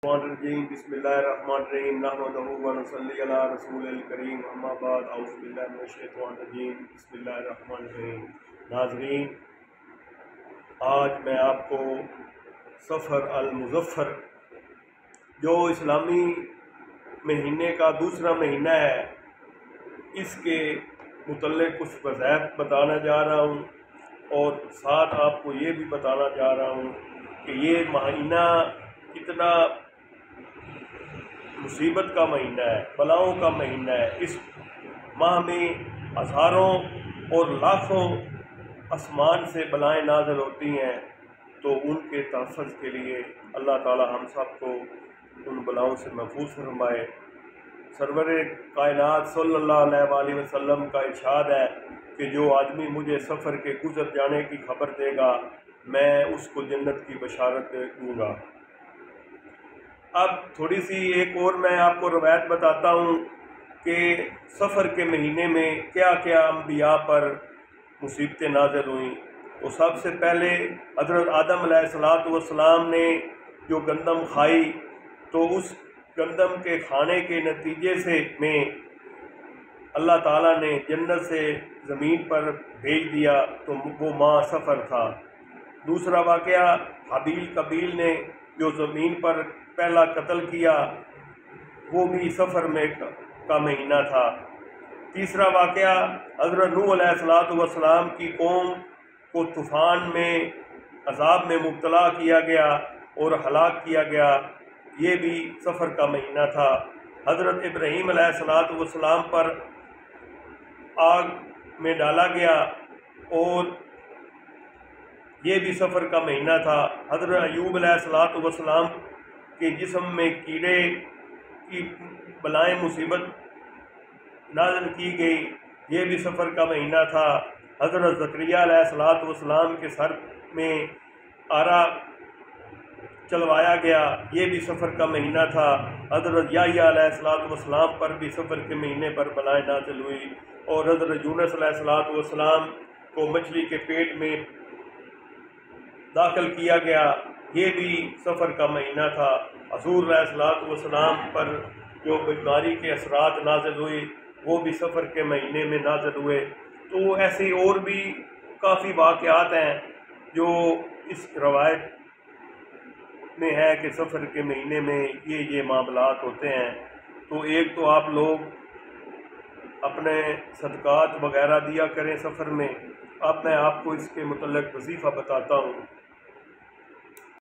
बिस्मिल्लाहिर्रहमानिर्रहीम नहमदुहु व नसल्ली अला रसूलिल करीम अम्मा बाद औज़ु बिल्लाहि मिनश शैतानिर रजीम बिस्मिल्लाहिर्रहमानिर्रहीम। नाज़रीन, आज मैं आपको सफ़र अल मुज़फ़्फ़र जो इस्लामी महीने का दूसरा महीना है, इसके मुतल्लिक़ कुछ वज़ाइफ बताना जा रहा हूँ और साथ आपको ये भी बताना जा रहा हूँ कि ये महीना कितना मुसीबत का महीना है, बलाओं का महीना है। इस माह में हज़ारों और लाखों आसमान से बलाएँ नाज़िल होती हैं, तो उनके तहफ़्फ़ुज़ के लिए अल्लाह ताला हम सब को उन बलाओं से महफूज फरमाए। सरवरे कायनात सल्लल्लाहु अलैहि वसल्लम का इरशाद है कि जो आदमी मुझे सफ़र के गुज़र जाने की खबर देगा, मैं उसको जन्नत की बशारत दूँगा। अब थोड़ी सी एक और मैं आपको रवायत बताता हूँ कि सफ़र के महीने में क्या क्या अम्बिया पर मुसीबतें नाज़िल हुई। तो सबसे पहले हज़रत आदम अलैहिस्सलाम ने जो गंदम खाई, तो उस गंदम के खाने के नतीजे से में अल्लाह ताला ने जन्नत से ज़मीन पर भेज दिया, तो वो माह सफ़र था। दूसरा वाक़या, हाबील कबील ने जो ज़मीन पर पहला कत्ल किया, वो भी सफ़र में का महीना था। तीसरा वाक़या, हज़रत नूह अलैहिस्सलाम की कौम को तूफ़ान में अज़ाब में मुब्तला किया गया और हलाक किया गया, ये भी सफ़र का महीना था। हज़रत इब्राहीम अलैहिस्सलाम पर आग में डाला गया और ये भी सफ़र का महीना था। हज़रत अय्यूब अलैहिस्सलाम के जिस्म में कीड़े की बलाएँ मुसीबत नाज़िल की गई, ये भी सफ़र का महीना था। हज़रत ज़करिया अलैहिस्सलाम के सर में आरा चलवाया गया, ये भी सफ़र का महीना था। हज़रत याह्या अलैहिस्सलाम पर भी सफ़र के महीने पर बलाएँ नाज़िल हुई और हज़रत यूनुस अलैहिस्सलाम को मछली के पेट में दाखिल किया गया, ये भी सफ़र का महीना था। हज़ूर अलैहिस्सलाम पर जो बीमारी के असरात नाज़िल हुए, वो भी सफ़र के महीने में नाज़िल हुए। तो ऐसे और भी काफ़ी वाक़यात हैं जो इस रवायत में है कि सफ़र के महीने में ये मामलात होते हैं। तो एक तो आप लोग अपने सदक़ात वग़ैरह दिया करें सफ़र में। अब मैं आपको इसके मुतल्लिक़ वज़ीफ़ा बताता हूँ।